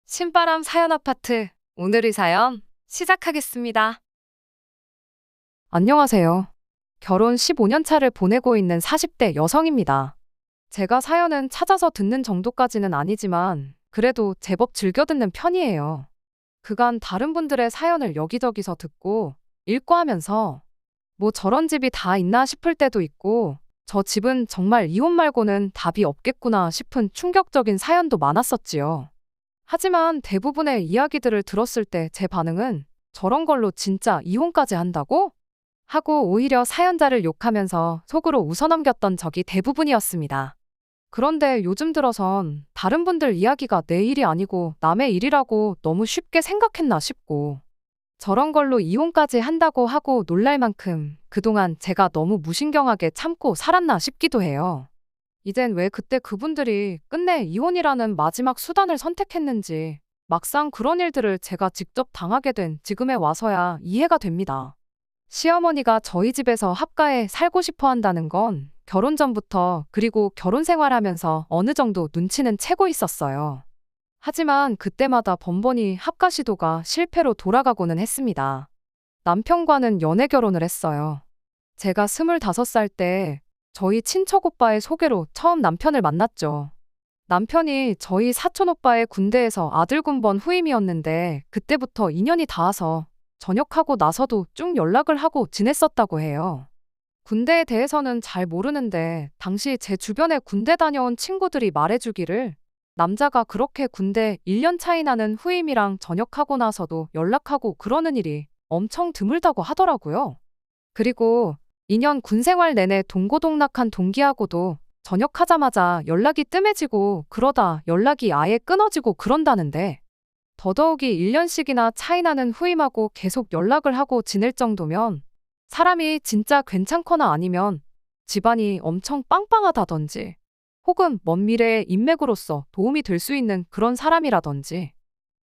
신바람 사연 아파트. 오늘의 사연 시작하겠습니다. 안녕하세요. 결혼 15년 차를 보내고 있는 40대 여성입니다. 제가 사연은 찾아서 듣는 정도까지는 아니지만 그래도 제법 즐겨 듣는 편이에요. 그간 다른 분들의 사연을 여기저기서 듣고 읽고 하면서 뭐 저런 집이 다 있나 싶을 때도 있고 저 집은 정말 이혼 말고는 답이 없겠구나 싶은 충격적인 사연도 많았었지요. 하지만 대부분의 이야기들을 들었을 때 제 반응은 저런 걸로 진짜 이혼까지 한다고? 하고 오히려 사연자를 욕하면서 속으로 웃어넘겼던 적이 대부분이었습니다. 그런데 요즘 들어선 다른 분들 이야기가 내 일이 아니고 남의 일이라고 너무 쉽게 생각했나 싶고 저런 걸로 이혼까지 한다고 하고 놀랄 만큼 그동안 제가 너무 무신경하게 참고 살았나 싶기도 해요. 이젠 왜 그때 그분들이 끝내 이혼이라는 마지막 수단을 선택했는지 막상 그런 일들을 제가 직접 당하게 된 지금에 와서야 이해가 됩니다. 시어머니가 저희 집에서 합가해 살고 싶어 한다는 건 결혼 전부터 그리고 결혼 생활하면서 어느 정도 눈치는 채고 있었어요. 하지만 그때마다 번번이 합가 시도가 실패로 돌아가고는 했습니다. 남편과는 연애 결혼을 했어요. 제가 25살 때 저희 친척 오빠의 소개로 처음 남편을 만났죠. 남편이 저희 사촌 오빠의 군대에서 아들 군번 후임이었는데 그때부터 인연이 닿아서 전역하고 나서도 쭉 연락을 하고 지냈었다고 해요. 군대에 대해서는 잘 모르는데 당시 제 주변에 군대 다녀온 친구들이 말해주기를 남자가 그렇게 군대 1년 차이 나는 후임이랑 전역하고 나서도 연락하고 그러는 일이 엄청 드물다고 하더라고요. 그리고 2년 군 생활 내내 동고동락한 동기하고도 전역하자마자 연락이 뜸해지고 그러다 연락이 아예 끊어지고 그런다는데 더더욱이 1년씩이나 차이 나는 후임하고 계속 연락을 하고 지낼 정도면 사람이 진짜 괜찮거나 아니면 집안이 엄청 빵빵하다든지 혹은 먼 미래의 인맥으로서 도움이 될 수 있는 그런 사람이라든지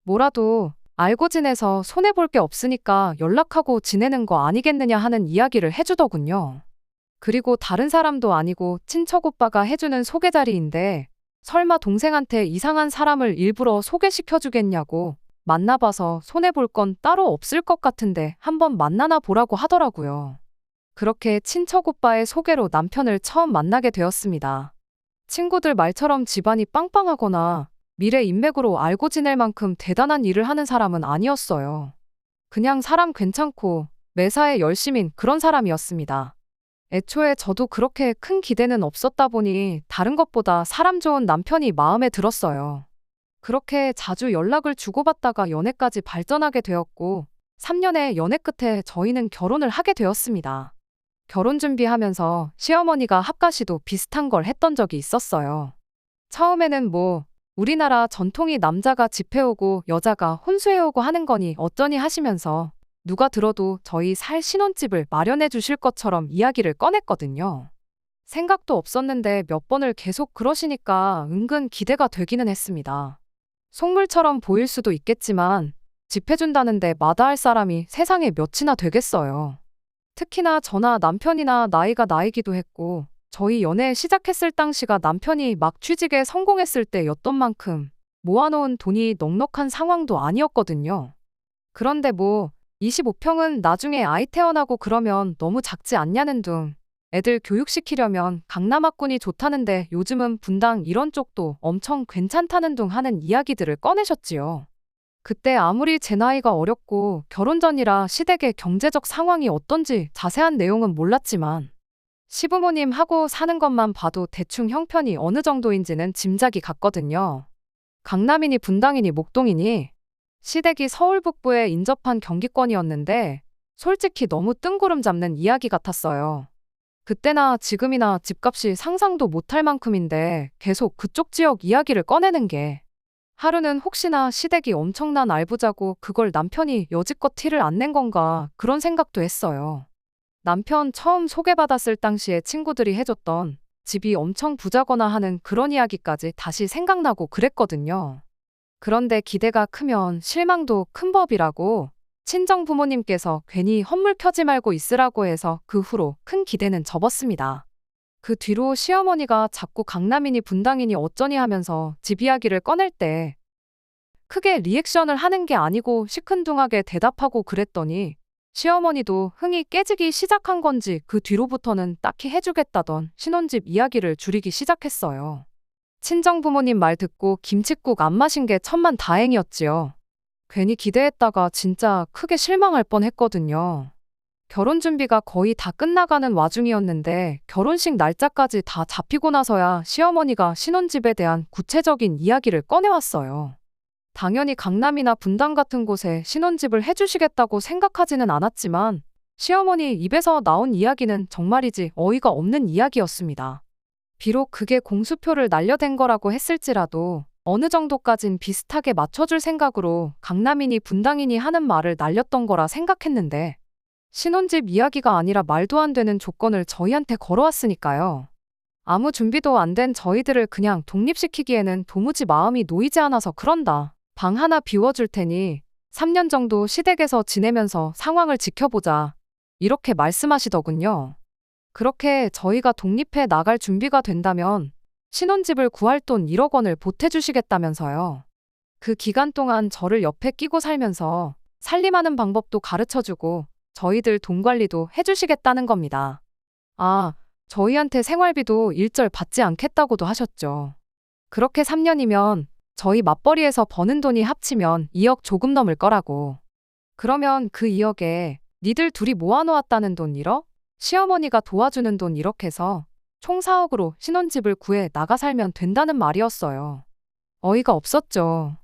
뭐라도 알고 지내서 손해볼 게 없으니까 연락하고 지내는 거 아니겠느냐 하는 이야기를 해주더군요. 그리고 다른 사람도 아니고 친척 오빠가 해주는 소개 자리인데 설마 동생한테 이상한 사람을 일부러 소개시켜주겠냐고 만나봐서 손해볼 건 따로 없을 것 같은데 한번 만나나 보라고 하더라고요. 그렇게 친척 오빠의 소개로 남편을 처음 만나게 되었습니다. 친구들 말처럼 집안이 빵빵하거나 미래 인맥으로 알고 지낼 만큼 대단한 일을 하는 사람은 아니었어요. 그냥 사람 괜찮고 매사에 열심인 그런 사람이었습니다. 애초에 저도 그렇게 큰 기대는 없었다 보니 다른 것보다 사람 좋은 남편이 마음에 들었어요. 그렇게 자주 연락을 주고받다가 연애까지 발전하게 되었고 3년의 연애 끝에 저희는 결혼을 하게 되었습니다. 결혼 준비하면서 시어머니가 합가시도 비슷한 걸 했던 적이 있었어요. 처음에는 우리나라 전통이 남자가 집해오고 여자가 혼수해오고 하는 거니 어쩌니 하시면서 누가 들어도 저희 살 신혼집을 마련해 주실 것처럼 이야기를 꺼냈거든요. 생각도 없었는데 몇 번을 계속 그러시니까 은근 기대가 되기는 했습니다. 속물처럼 보일 수도 있겠지만 집해준다는데 마다할 사람이 세상에 몇이나 되겠어요. 특히나 저나 남편이나 나이가 나이기도 했고 저희 연애 시작했을 당시가 남편이 막 취직에 성공했을 때였던 만큼 모아놓은 돈이 넉넉한 상황도 아니었거든요. 그런데 25평은 나중에 아이 태어나고 그러면 너무 작지 않냐는 둥 애들 교육시키려면 강남학군이 좋다는데 요즘은 분당 이런 쪽도 엄청 괜찮다는 둥 하는 이야기들을 꺼내셨지요. 그때 아무리 제 나이가 어렸고 결혼 전이라 시댁의 경제적 상황이 어떤지 자세한 내용은 몰랐지만 시부모님하고 사는 것만 봐도 대충 형편이 어느 정도인지는 짐작이 갔거든요. 강남이니 분당이니 목동이니 시댁이 서울 북부에 인접한 경기권이었는데 솔직히 너무 뜬구름 잡는 이야기 같았어요. 그때나 지금이나 집값이 상상도 못할 만큼인데 계속 그쪽 지역 이야기를 꺼내는 게 하루는 혹시나 시댁이 엄청난 알부자고 그걸 남편이 여지껏 티를 안 낸 건가 그런 생각도 했어요. 남편 처음 소개받았을 당시에 친구들이 해줬던 집이 엄청 부자거나 하는 그런 이야기까지 다시 생각나고 그랬거든요. 그런데 기대가 크면 실망도 큰 법이라고 친정 부모님께서 괜히 헛물 켜지 말고 있으라고 해서 그 후로 큰 기대는 접었습니다. 그 뒤로 시어머니가 자꾸 강남이니 분당이니 어쩌니 하면서 집 이야기를 꺼낼 때 크게 리액션을 하는 게 아니고 시큰둥하게 대답하고 그랬더니 시어머니도 흥이 깨지기 시작한 건지 그 뒤로부터는 딱히 해주겠다던 신혼집 이야기를 줄이기 시작했어요. 친정 부모님 말 듣고 김칫국 안 마신 게 천만다행이었지요. 괜히 기대했다가 진짜 크게 실망할 뻔했거든요. 결혼 준비가 거의 다 끝나가는 와중이었는데 결혼식 날짜까지 다 잡히고 나서야 시어머니가 신혼집에 대한 구체적인 이야기를 꺼내왔어요. 당연히 강남이나 분당 같은 곳에 신혼집을 해주시겠다고 생각하지는 않았지만 시어머니 입에서 나온 이야기는 정말이지 어이가 없는 이야기였습니다. 비록 그게 공수표를 날려댄 거라고 했을지라도 어느 정도까진 비슷하게 맞춰줄 생각으로 강남이니 분당이니 하는 말을 날렸던 거라 생각했는데 신혼집 이야기가 아니라 말도 안 되는 조건을 저희한테 걸어왔으니까요. 아무 준비도 안 된 저희들을 그냥 독립시키기에는 도무지 마음이 놓이지 않아서 그런다. 방 하나 비워줄 테니 3년 정도 시댁에서 지내면서 상황을 지켜보자. 이렇게 말씀하시더군요. 그렇게 저희가 독립해 나갈 준비가 된다면 신혼집을 구할 돈 1억 원을 보태주시겠다면서요. 그 기간 동안 저를 옆에 끼고 살면서 살림하는 방법도 가르쳐주고 저희들 돈 관리도 해주시겠다는 겁니다. 아, 저희한테 생활비도 일절 받지 않겠다고도 하셨죠. 그렇게 3년이면 저희 맞벌이에서 버는 돈이 합치면 2억 조금 넘을 거라고. 그러면 그 2억에 니들 둘이 모아놓았다는 돈 1억? 시어머니가 도와주는 돈 1억 해서 총 4억으로 신혼집을 구해 나가 살면 된다는 말이었어요. 어이가 없었죠.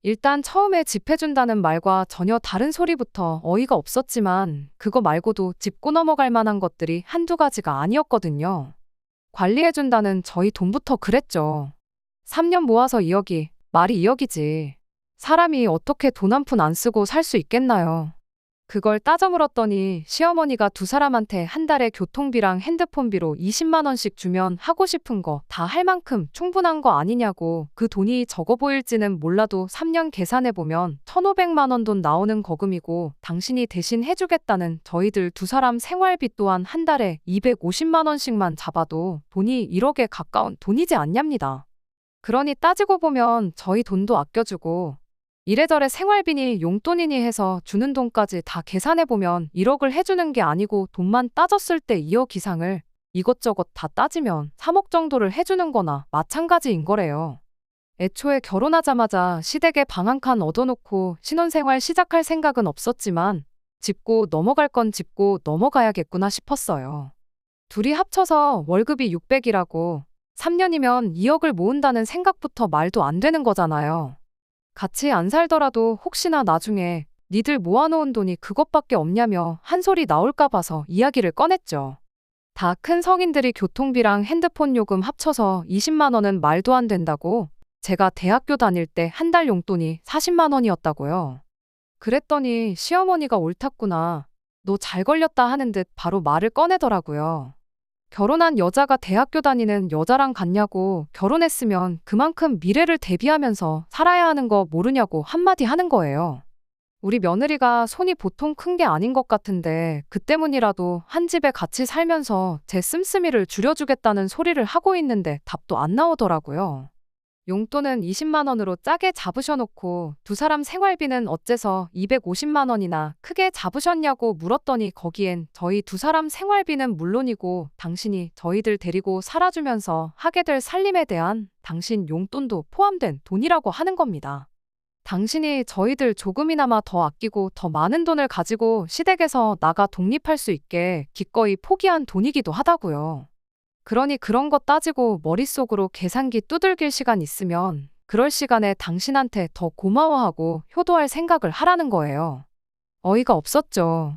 일단 처음에 집 해준다는 말과 전혀 다른 소리부터 어이가 없었지만 그거 말고도 짚고 넘어갈 만한 것들이 한두 가지가 아니었거든요. 관리해준다는 저희 돈부터 그랬죠. 3년 모아서 2억이 말이 2억이지. 사람이 어떻게 돈 한 푼 안 쓰고 살 수 있겠나요? 그걸 따져 물었더니 시어머니가 두 사람한테 한 달에 교통비랑 핸드폰비로 20만 원씩 주면 하고 싶은 거 다 할 만큼 충분한 거 아니냐고. 그 돈이 적어 보일지는 몰라도 3년 계산해보면 1,500만 원 돈 나오는 거금이고 당신이 대신 해주겠다는 저희들 두 사람 생활비 또한 한 달에 250만 원씩만 잡아도 돈이 1억에 가까운 돈이지 않냐입니다. 그러니 따지고 보면 저희 돈도 아껴주고 이래저래 생활비니 용돈이니 해서 주는 돈까지 다 계산해보면 1억을 해주는 게 아니고 돈만 따졌을 때 2억 이상을 이것저것 다 따지면 3억 정도를 해주는 거나 마찬가지인 거래요. 애초에 결혼하자마자 시댁에 방 한 칸 얻어놓고 신혼생활 시작할 생각은 없었지만 짚고 넘어갈 건 짚고 넘어가야겠구나 싶었어요. 둘이 합쳐서 월급이 600이라고 3년이면 2억을 모은다는 생각부터 말도 안 되는 거잖아요. 같이 안 살더라도 혹시나 나중에 니들 모아놓은 돈이 그것밖에 없냐며 한 소리 나올까 봐서 이야기를 꺼냈죠. 다 큰 성인들이 교통비랑 핸드폰 요금 합쳐서 20만 원은 말도 안 된다고. 제가 대학교 다닐 때 한 달 용돈이 40만 원이었다고요. 그랬더니 시어머니가 옳았구나. 너 잘 걸렸다 하는 듯 바로 말을 꺼내더라고요. 결혼한 여자가 대학교 다니는 여자랑 같냐고. 결혼했으면 그만큼 미래를 대비하면서 살아야 하는 거 모르냐고 한마디 하는 거예요. 우리 며느리가 손이 보통 큰 게 아닌 것 같은데 그 때문이라도 한 집에 같이 살면서 제 씀씀이를 줄여주겠다는 소리를 하고 있는데 답도 안 나오더라고요. 용돈은 20만 원으로 짜게 잡으셔놓고 두 사람 생활비는 어째서 250만 원이나 크게 잡으셨냐고 물었더니 거기엔 저희 두 사람 생활비는 물론이고 당신이 저희들 데리고 살아주면서 하게 될 살림에 대한 당신 용돈도 포함된 돈이라고 하는 겁니다. 당신이 저희들 조금이나마 더 아끼고 더 많은 돈을 가지고 시댁에서 나가 독립할 수 있게 기꺼이 포기한 돈이기도 하다고요. 그러니 그런 거 따지고 머릿속으로 계산기 두들길 시간 있으면 그럴 시간에 당신한테 더 고마워하고 효도할 생각을 하라는 거예요. 어이가 없었죠.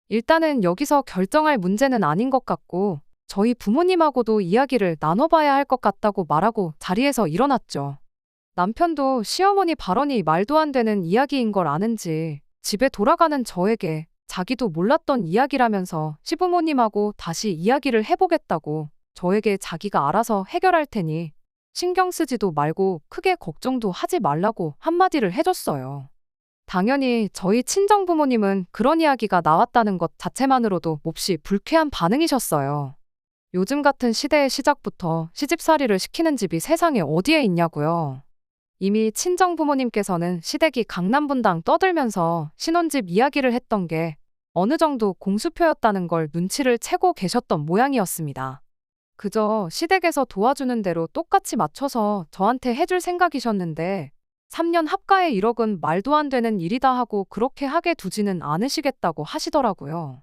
일단은 여기서 결정할 문제는 아닌 것 같고 저희 부모님하고도 이야기를 나눠봐야 할 것 같다고 말하고 자리에서 일어났죠. 남편도 시어머니 발언이 말도 안 되는 이야기인 걸 아는지 집에 돌아가는 저에게 자기도 몰랐던 이야기라면서 시부모님하고 다시 이야기를 해보겠다고 저에게 자기가 알아서 해결할 테니 신경 쓰지도 말고 크게 걱정도 하지 말라고 한마디를 해줬어요. 당연히 저희 친정부모님은 그런 이야기가 나왔다는 것 자체만으로도 몹시 불쾌한 반응이셨어요. 요즘 같은 시대의 시작부터 시집살이를 시키는 집이 세상에 어디에 있냐고요. 이미 친정 부모님께서는 시댁이 강남분당 떠들면서 신혼집 이야기를 했던 게 어느 정도 공수표였다는 걸 눈치를 채고 계셨던 모양이었습니다. 그저 시댁에서 도와주는 대로 똑같이 맞춰서 저한테 해줄 생각이셨는데 3년 합가에 1억은 말도 안 되는 일이다 하고 그렇게 하게 두지는 않으시겠다고 하시더라고요.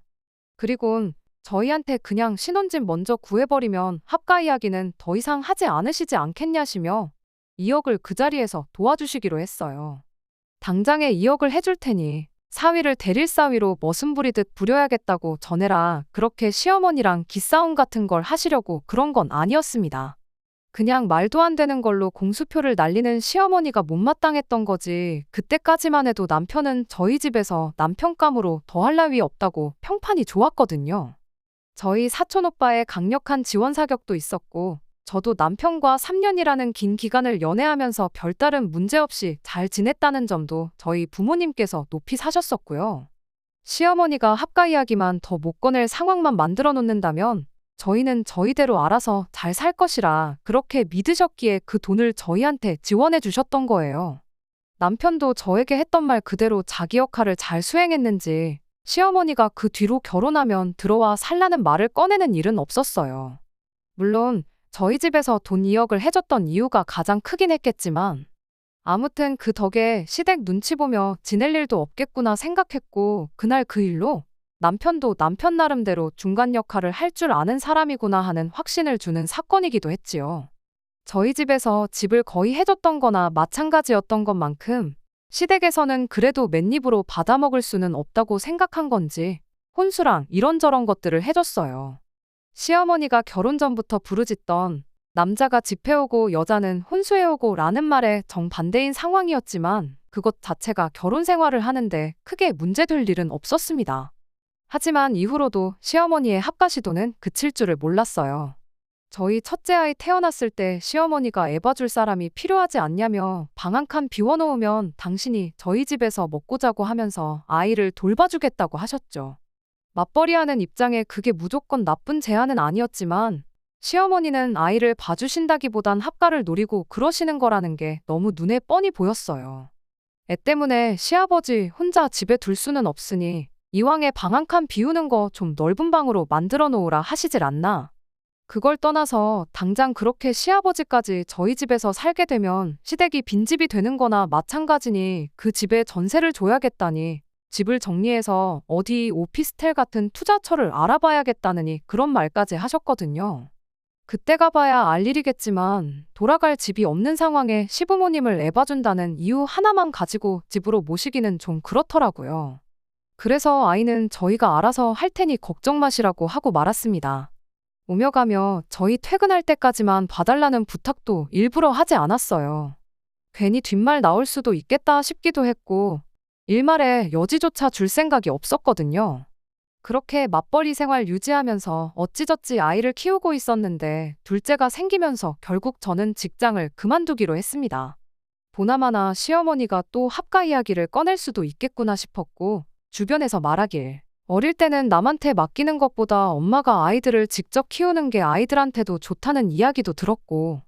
그리곤 저희한테 그냥 신혼집 먼저 구해버리면 합가 이야기는 더 이상 하지 않으시지 않겠냐시며 2억을 그 자리에서 도와주시기로 했어요. 당장에 2억을 해줄 테니 사위를 대릴 사위로 머슴 부리듯 부려야겠다고 전해라. 그렇게 시어머니랑 기싸움 같은 걸 하시려고 그런 건 아니었습니다. 그냥 말도 안 되는 걸로 공수표를 날리는 시어머니가 못마땅했던 거지. 그때까지만 해도 남편은 저희 집에서 남편감으로 더할 나위 없다고 평판이 좋았거든요. 저희 사촌오빠의 강력한 지원 사격도 있었고 저도 남편과 3년이라는 긴 기간을 연애하면서 별다른 문제 없이 잘 지냈다는 점도 저희 부모님께서 높이 사셨었고요. 시어머니가 합가 이야기만 더 못 꺼낼 상황만 만들어 놓는다면 저희는 저희대로 알아서 잘 살 것이라 그렇게 믿으셨기에 그 돈을 저희한테 지원해 주셨던 거예요. 남편도 저에게 했던 말 그대로 자기 역할을 잘 수행했는지 시어머니가 그 뒤로 결혼하면 들어와 살라는 말을 꺼내는 일은 없었어요. 물론 저희 집에서 돈 2억을 해줬던 이유가 가장 크긴 했겠지만 아무튼 그 덕에 시댁 눈치 보며 지낼 일도 없겠구나 생각했고 그날 그 일로 남편도 남편 나름대로 중간 역할을 할 줄 아는 사람이구나 하는 확신을 주는 사건이기도 했지요. 저희 집에서 집을 거의 해줬던 거나 마찬가지였던 것만큼 시댁에서는 그래도 맨입으로 받아먹을 수는 없다고 생각한 건지 혼수랑 이런저런 것들을 해줬어요. 시어머니가 결혼 전부터 부르짖던 남자가 집 해오고 여자는 혼수해오고 라는 말에 정반대인 상황이었지만 그것 자체가 결혼 생활을 하는데 크게 문제될 일은 없었습니다. 하지만 이후로도 시어머니의 합가 시도는 그칠 줄을 몰랐어요. 저희 첫째 아이 태어났을 때 시어머니가 애 봐줄 사람이 필요하지 않냐며 방 한 칸 비워놓으면 당신이 저희 집에서 먹고 자고 하면서 아이를 돌봐주겠다고 하셨죠. 맞벌이하는 입장에 그게 무조건 나쁜 제안은 아니었지만 시어머니는 아이를 봐주신다기보단 합가를 노리고 그러시는 거라는 게 너무 눈에 뻔히 보였어요. 애 때문에 시아버지 혼자 집에 둘 수는 없으니 이왕에 방 한 칸 비우는 거 좀 넓은 방으로 만들어 놓으라 하시질 않나. 그걸 떠나서 당장 그렇게 시아버지까지 저희 집에서 살게 되면 시댁이 빈집이 되는 거나 마찬가지니 그 집에 전세를 줘야겠다니 집을 정리해서 어디 오피스텔 같은 투자처를 알아봐야겠다느니 그런 말까지 하셨거든요. 그때 가봐야 알 일이겠지만 돌아갈 집이 없는 상황에 시부모님을 애봐준다는 이유 하나만 가지고 집으로 모시기는 좀 그렇더라고요. 그래서 아이는 저희가 알아서 할 테니 걱정 마시라고 하고 말았습니다. 오며 가며 저희 퇴근할 때까지만 봐달라는 부탁도 일부러 하지 않았어요. 괜히 뒷말 나올 수도 있겠다 싶기도 했고 일말에 여지조차 줄 생각이 없었거든요. 그렇게 맞벌이 생활 유지하면서 어찌저찌 아이를 키우고 있었는데 둘째가 생기면서 결국 저는 직장을 그만두기로 했습니다. 보나마나 시어머니가 또 합가 이야기를 꺼낼 수도 있겠구나 싶었고 주변에서 말하길 어릴 때는 남한테 맡기는 것보다 엄마가 아이들을 직접 키우는 게 아이들한테도 좋다는 이야기도 들었고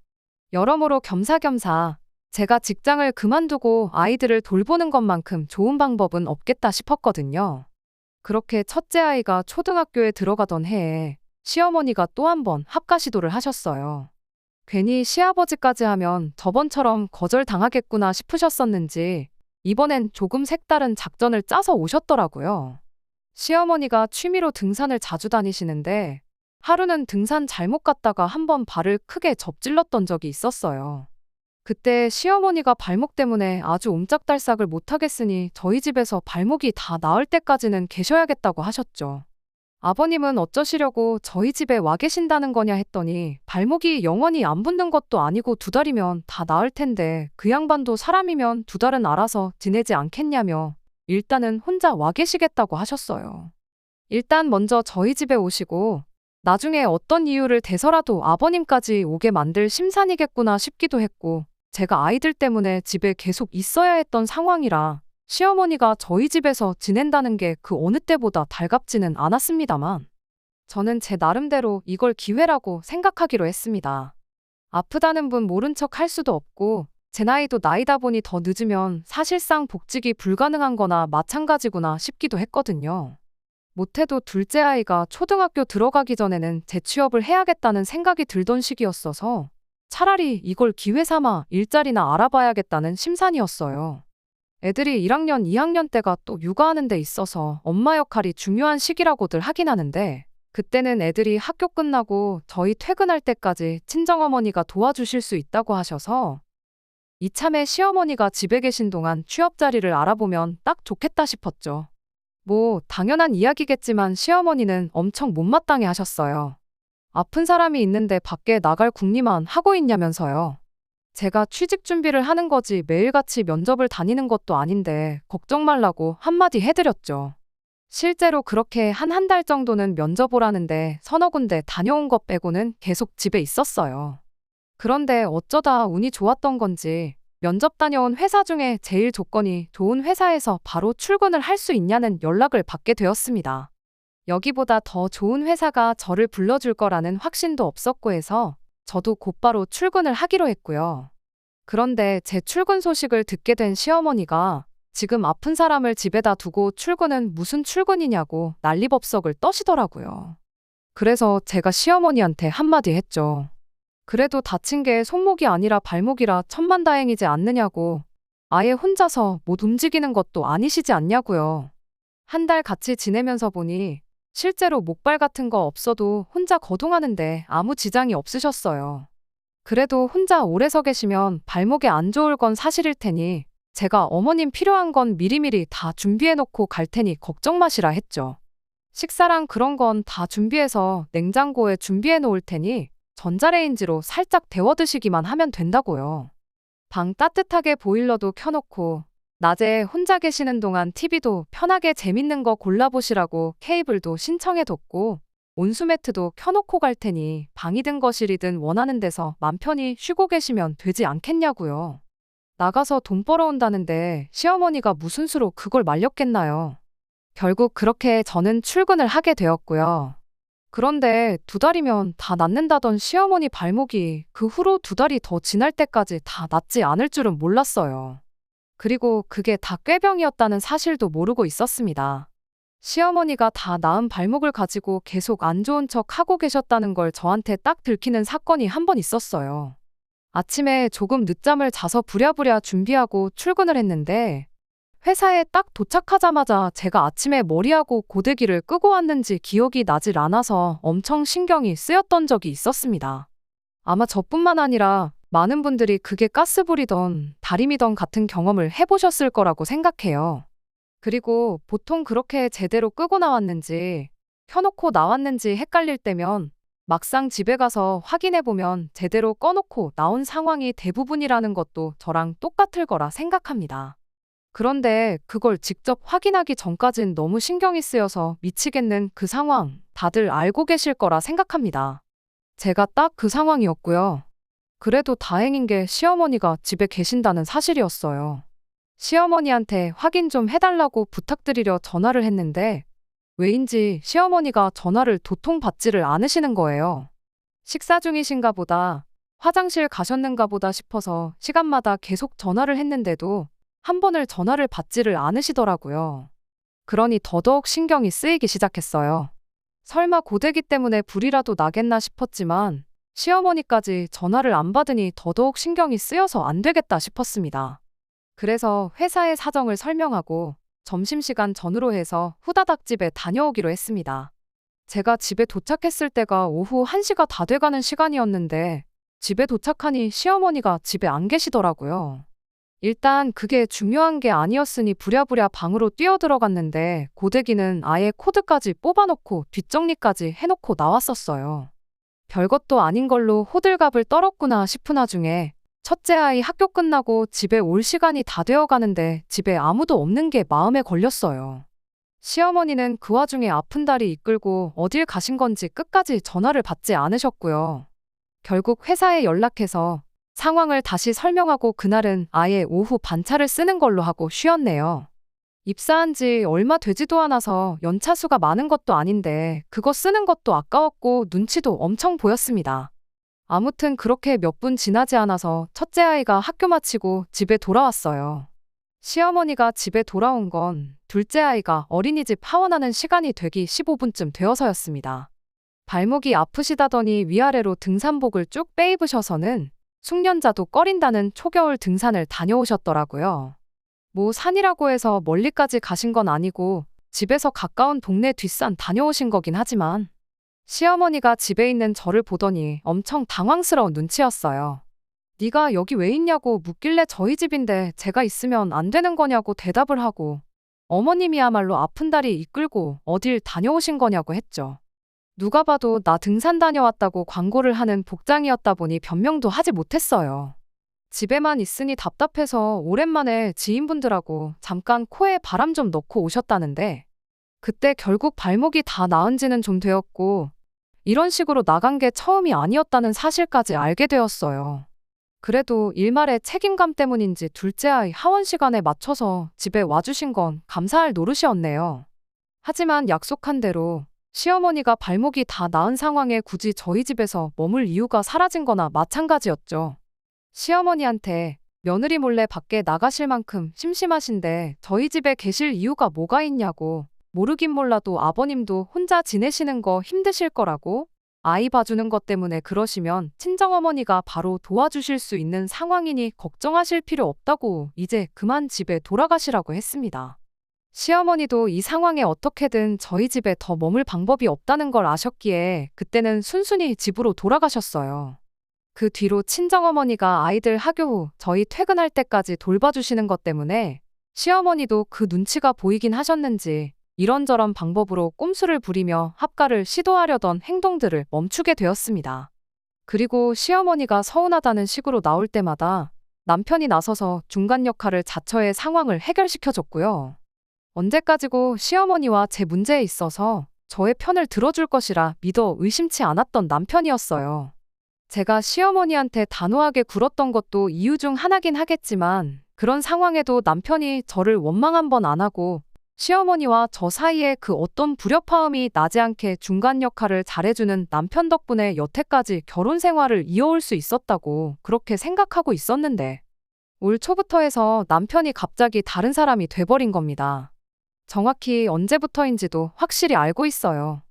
여러모로 겸사겸사 제가 직장을 그만두고 아이들을 돌보는 것만큼 좋은 방법은 없겠다 싶었거든요. 그렇게 첫째 아이가 초등학교에 들어가던 해에 시어머니가 또 한 번 합가 시도를 하셨어요. 괜히 시아버지까지 하면 저번처럼 거절당하겠구나 싶으셨었는지 이번엔 조금 색다른 작전을 짜서 오셨더라고요. 시어머니가 취미로 등산을 자주 다니시는데 하루는 등산 잘못 갔다가 한번 발을 크게 접질렀던 적이 있었어요. 그때 시어머니가 발목 때문에 아주 옴짝달싹을 못하겠으니 저희 집에서 발목이 다 나을 때까지는 계셔야겠다고 하셨죠. 아버님은 어쩌시려고 저희 집에 와 계신다는 거냐 했더니 발목이 영원히 안 붓는 것도 아니고 2달이면 다 나을 텐데 그 양반도 사람이면 2달은 알아서 지내지 않겠냐며 일단은 혼자 와 계시겠다고 하셨어요. 일단 먼저 저희 집에 오시고 나중에 어떤 이유를 대서라도 아버님까지 오게 만들 심산이겠구나 싶기도 했고 제가 아이들 때문에 집에 계속 있어야 했던 상황이라 시어머니가 저희 집에서 지낸다는 게 그 어느 때보다 달갑지는 않았습니다만 저는 제 나름대로 이걸 기회라고 생각하기로 했습니다. 아프다는 분 모른 척 할 수도 없고 제 나이도 나이다 보니 더 늦으면 사실상 복직이 불가능한 거나 마찬가지구나 싶기도 했거든요. 못해도 둘째 아이가 초등학교 들어가기 전에는 재취업을 해야겠다는 생각이 들던 시기였어서 차라리 이걸 기회 삼아 일자리나 알아봐야겠다는 심산이었어요. 애들이 1학년, 2학년 때가 또 육아하는 데 있어서 엄마 역할이 중요한 시기라고들 하긴 하는데 그때는 애들이 학교 끝나고 저희 퇴근할 때까지 친정어머니가 도와주실 수 있다고 하셔서 이참에 시어머니가 집에 계신 동안 취업 자리를 알아보면 딱 좋겠다 싶었죠. 뭐 당연한 이야기겠지만 시어머니는 엄청 못마땅해 하셨어요. 아픈 사람이 있는데 밖에 나갈 궁리만 하고 있냐면서요. 제가 취직 준비를 하는 거지 매일같이 면접을 다니는 것도 아닌데 걱정 말라고 한마디 해드렸죠. 실제로 그렇게 한 달 정도는 면접 오라는데 서너 군데 다녀온 것 빼고는 계속 집에 있었어요. 그런데 어쩌다 운이 좋았던 건지 면접 다녀온 회사 중에 제일 조건이 좋은 회사에서 바로 출근을 할 수 있냐는 연락을 받게 되었습니다. 여기보다 더 좋은 회사가 저를 불러줄 거라는 확신도 없었고 해서 저도 곧바로 출근을 하기로 했고요. 그런데 제 출근 소식을 듣게 된 시어머니가 지금 아픈 사람을 집에다 두고 출근은 무슨 출근이냐고 난리법석을 떠시더라고요. 그래서 제가 시어머니한테 한마디 했죠. 그래도 다친 게 손목이 아니라 발목이라 천만다행이지 않느냐고. 아예 혼자서 못 움직이는 것도 아니시지 않냐고요. 한 달 같이 지내면서 보니 실제로 목발 같은 거 없어도 혼자 거동하는데 아무 지장이 없으셨어요. 그래도 혼자 오래 서 계시면 발목에 안 좋을 건 사실일 테니 제가 어머님 필요한 건 미리미리 다 준비해 놓고 갈 테니 걱정 마시라 했죠. 식사랑 그런 건 다 준비해서 냉장고에 준비해 놓을 테니 전자레인지로 살짝 데워 드시기만 하면 된다고요. 방 따뜻하게 보일러도 켜놓고 낮에 혼자 계시는 동안 TV도 편하게 재밌는 거 골라보시라고 케이블도 신청해뒀고 온수매트도 켜놓고 갈 테니 방이든 거실이든 원하는 데서 맘 편히 쉬고 계시면 되지 않겠냐고요. 나가서 돈 벌어온다는데 시어머니가 무슨 수로 그걸 말렸겠나요. 결국 그렇게 저는 출근을 하게 되었고요. 그런데 2달이면 다 낫는다던 시어머니 발목이 그 후로 2달이 더 지날 때까지 다 낫지 않을 줄은 몰랐어요. 그리고 그게 다 꾀병이었다는 사실도 모르고 있었습니다. 시어머니가 다 나은 발목을 가지고 계속 안 좋은 척 하고 계셨다는 걸 저한테 딱 들키는 사건이 한 번 있었어요. 아침에 조금 늦잠을 자서 부랴부랴 준비하고 출근을 했는데 회사에 딱 도착하자마자 제가 아침에 머리하고 고데기를 끄고 왔는지 기억이 나질 않아서 엄청 신경이 쓰였던 적이 있었습니다. 아마 저뿐만 아니라 많은 분들이 그게 가스불이던 다림이던 같은 경험을 해보셨을 거라고 생각해요. 그리고 보통 그렇게 제대로 끄고 나왔는지 켜놓고 나왔는지 헷갈릴 때면 막상 집에 가서 확인해보면 제대로 꺼놓고 나온 상황이 대부분이라는 것도 저랑 똑같을 거라 생각합니다. 그런데 그걸 직접 확인하기 전까진 너무 신경이 쓰여서 미치겠는 그 상황 다들 알고 계실 거라 생각합니다. 제가 딱 그 상황이었고요. 그래도 다행인 게 시어머니가 집에 계신다는 사실이었어요. 시어머니한테 확인 좀 해달라고 부탁드리려 전화를 했는데 왜인지 시어머니가 전화를 도통 받지를 않으시는 거예요. 식사 중이신가 보다, 화장실 가셨는가 보다 싶어서 시간마다 계속 전화를 했는데도 한 번을 전화를 받지를 않으시더라고요. 그러니 더더욱 신경이 쓰이기 시작했어요. 설마 고데기 때문에 불이라도 나겠나 싶었지만 시어머니까지 전화를 안 받으니 더더욱 신경이 쓰여서 안 되겠다 싶었습니다. 그래서 회사의 사정을 설명하고 점심시간 전후로 해서 후다닥 집에 다녀오기로 했습니다. 제가 집에 도착했을 때가 오후 1시가 다 돼가는 시간이었는데 집에 도착하니 시어머니가 집에 안 계시더라고요. 일단 그게 중요한 게 아니었으니 부랴부랴 방으로 뛰어들어갔는데 고데기는 아예 코드까지 뽑아놓고 뒷정리까지 해놓고 나왔었어요. 별것도 아닌 걸로 호들갑을 떨었구나 싶은 와중에 첫째 아이 학교 끝나고 집에 올 시간이 다 되어가는데 집에 아무도 없는 게 마음에 걸렸어요. 시어머니는 그 와중에 아픈 다리 이끌고 어딜 가신 건지 끝까지 전화를 받지 않으셨고요. 결국 회사에 연락해서 상황을 다시 설명하고 그날은 아예 오후 반차를 쓰는 걸로 하고 쉬었네요. 입사한 지 얼마 되지도 않아서 연차수가 많은 것도 아닌데 그거 쓰는 것도 아까웠고 눈치도 엄청 보였습니다. 아무튼 그렇게 몇 분 지나지 않아서 첫째 아이가 학교 마치고 집에 돌아왔어요. 시어머니가 집에 돌아온 건 둘째 아이가 어린이집 하원하는 시간이 되기 15분쯤 되어서였습니다. 발목이 아프시다더니 위아래로 등산복을 쭉 빼입으셔서는 숙련자도 꺼린다는 초겨울 등산을 다녀오셨더라고요. 뭐 산이라고 해서 멀리까지 가신 건 아니고 집에서 가까운 동네 뒷산 다녀오신 거긴 하지만 시어머니가 집에 있는 저를 보더니 엄청 당황스러운 눈치였어요. 네가 여기 왜 있냐고 묻길래 저희 집인데 제가 있으면 안 되는 거냐고 대답을 하고 어머님이야말로 아픈 다리 이끌고 어딜 다녀오신 거냐고 했죠. 누가 봐도 나 등산 다녀왔다고 광고를 하는 복장이었다 보니 변명도 하지 못했어요. 집에만 있으니 답답해서 오랜만에 지인분들하고 잠깐 코에 바람 좀 넣고 오셨다는데 그때 결국 발목이 다 나은 지는 좀 되었고 이런 식으로 나간 게 처음이 아니었다는 사실까지 알게 되었어요. 그래도 일말의 책임감 때문인지 둘째 아이 하원 시간에 맞춰서 집에 와주신 건 감사할 노릇이었네요. 하지만 약속한 대로 시어머니가 발목이 다 나은 상황에 굳이 저희 집에서 머물 이유가 사라진 거나 마찬가지였죠. 시어머니한테 며느리 몰래 밖에 나가실 만큼 심심하신데 저희 집에 계실 이유가 뭐가 있냐고 모르긴 몰라도 아버님도 혼자 지내시는 거 힘드실 거라고 아이 봐주는 것 때문에 그러시면 친정어머니가 바로 도와주실 수 있는 상황이니 걱정하실 필요 없다고 이제 그만 집에 돌아가시라고 했습니다. 시어머니도 이 상황에 어떻게든 저희 집에 더 머물 방법이 없다는 걸 아셨기에 그때는 순순히 집으로 돌아가셨어요. 그 뒤로 친정어머니가 아이들 학교 후 저희 퇴근할 때까지 돌봐주시는 것 때문에 시어머니도 그 눈치가 보이긴 하셨는지 이런저런 방법으로 꼼수를 부리며 합가를 시도하려던 행동들을 멈추게 되었습니다. 그리고 시어머니가 서운하다는 식으로 나올 때마다 남편이 나서서 중간 역할을 자처해 상황을 해결시켜줬고요. 언제까지고 시어머니와 제 문제에 있어서 저의 편을 들어줄 것이라 믿어 의심치 않았던 남편이었어요. 제가 시어머니한테 단호하게 굴었던 것도 이유 중 하나긴 하겠지만 그런 상황에도 남편이 저를 원망 한 번 안 하고 시어머니와 저 사이에 그 어떤 불협화음이 나지 않게 중간 역할을 잘해주는 남편 덕분에 여태까지 결혼 생활을 이어올 수 있었다고 그렇게 생각하고 있었는데 올 초부터 해서 남편이 갑자기 다른 사람이 돼버린 겁니다. 정확히 언제부터인지도 확실히 알고 있어요.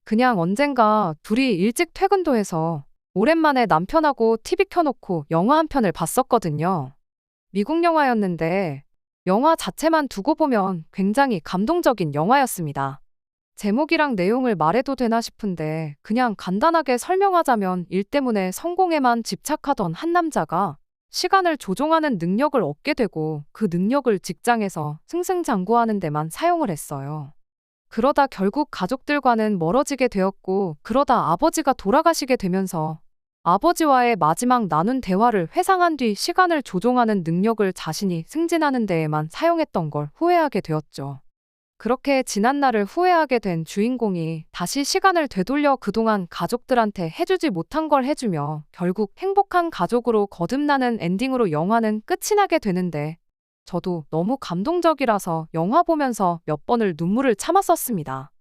그냥 언젠가 둘이 일찍 퇴근도 해서 오랜만에 남편하고 TV 켜놓고 영화 한 편을 봤었거든요. 미국 영화였는데 영화 자체만 두고 보면 굉장히 감동적인 영화였습니다. 제목이랑 내용을 말해도 되나 싶은데 그냥 간단하게 설명하자면 일 때문에 성공에만 집착하던 한 남자가 시간을 조종하는 능력을 얻게 되고 그 능력을 직장에서 승승장구하는 데만 사용을 했어요. 그러다 결국 가족들과는 멀어지게 되었고 그러다 아버지가 돌아가시게 되면서 아버지와의 마지막 나눈 대화를 회상한 뒤 시간을 조종하는 능력을 자신이 승진하는 데에만 사용했던 걸 후회하게 되었죠. 그렇게 지난 날을 후회하게 된 주인공이 다시 시간을 되돌려 그동안 가족들한테 해주지 못한 걸 해주며 결국 행복한 가족으로 거듭나는 엔딩으로 영화는 끝이 나게 되는데 저도 너무 감동적이라서 영화 보면서 몇 번을 눈물을 참았었습니다.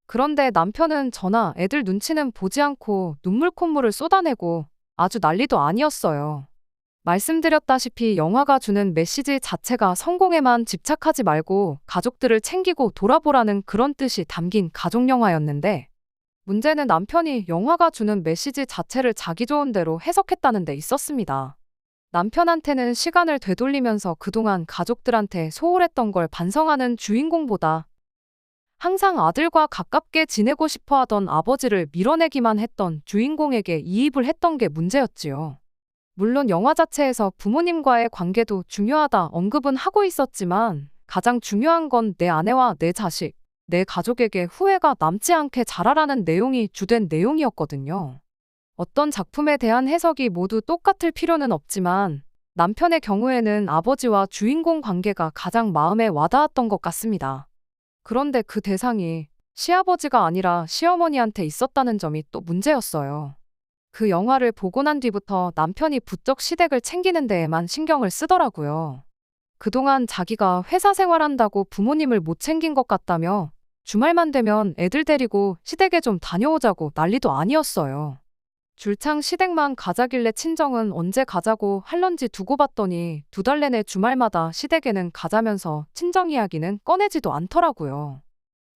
그런데 남편은 저나 애들 눈치는 보지 않고 눈물 콧물을 쏟아내고 아주 난리도 아니었어요. 말씀드렸다시피 영화가 주는 메시지 자체가 성공에만 집착하지 말고 가족들을 챙기고 돌아보라는 그런 뜻이 담긴 가족영화였는데 문제는 남편이 영화가 주는 메시지 자체를 자기 좋은 대로 해석했다는 데 있었습니다. 남편한테는 시간을 되돌리면서 그동안 가족들한테 소홀했던 걸 반성하는 주인공보다 항상 아들과 가깝게 지내고 싶어 하던 아버지를 밀어내기만 했던 주인공에게 이입을 했던 게 문제였지요. 물론 영화 자체에서 부모님과의 관계도 중요하다 언급은 하고 있었지만 가장 중요한 건 내 아내와 내 자식, 내 가족에게 후회가 남지 않게 자라라는 내용이 주된 내용이었거든요. 어떤 작품에 대한 해석이 모두 똑같을 필요는 없지만 남편의 경우에는 아버지와 주인공 관계가 가장 마음에 와닿았던 것 같습니다. 그런데 그 대상이 시아버지가 아니라 시어머니한테 있었다는 점이 또 문제였어요. 그 영화를 보고 난 뒤부터 남편이 부쩍 시댁을 챙기는 데에만 신경을 쓰더라고요. 그동안 자기가 회사 생활한다고 부모님을 못 챙긴 것 같다며 주말만 되면 애들 데리고 시댁에 좀 다녀오자고 난리도 아니었어요. 줄창 시댁만 가자길래 친정은 언제 가자고 할런지 두고 봤더니 2달 내내 주말마다 시댁에는 가자면서 친정 이야기는 꺼내지도 않더라고요.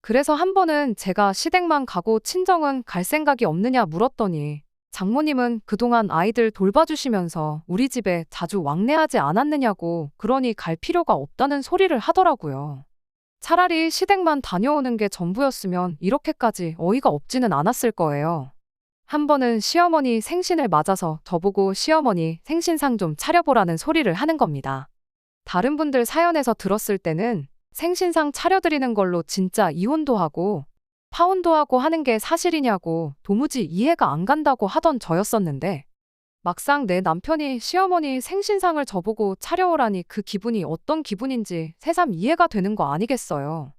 그래서 한 번은 제가 시댁만 가고 친정은 갈 생각이 없느냐 물었더니 장모님은 그동안 아이들 돌봐주시면서 우리 집에 자주 왕래하지 않았느냐고 그러니 갈 필요가 없다는 소리를 하더라고요. 차라리 시댁만 다녀오는 게 전부였으면 이렇게까지 어이가 없지는 않았을 거예요. 한 번은 시어머니 생신을 맞아서 저보고 시어머니 생신상 좀 차려보라는 소리를 하는 겁니다. 다른 분들 사연에서 들었을 때는 생신상 차려드리는 걸로 진짜 이혼도 하고 파혼도 하고 하는 게 사실이냐고 도무지 이해가 안 간다고 하던 저였었는데 막상 내 남편이 시어머니 생신상을 저보고 차려오라니 그 기분이 어떤 기분인지 새삼 이해가 되는 거 아니겠어요.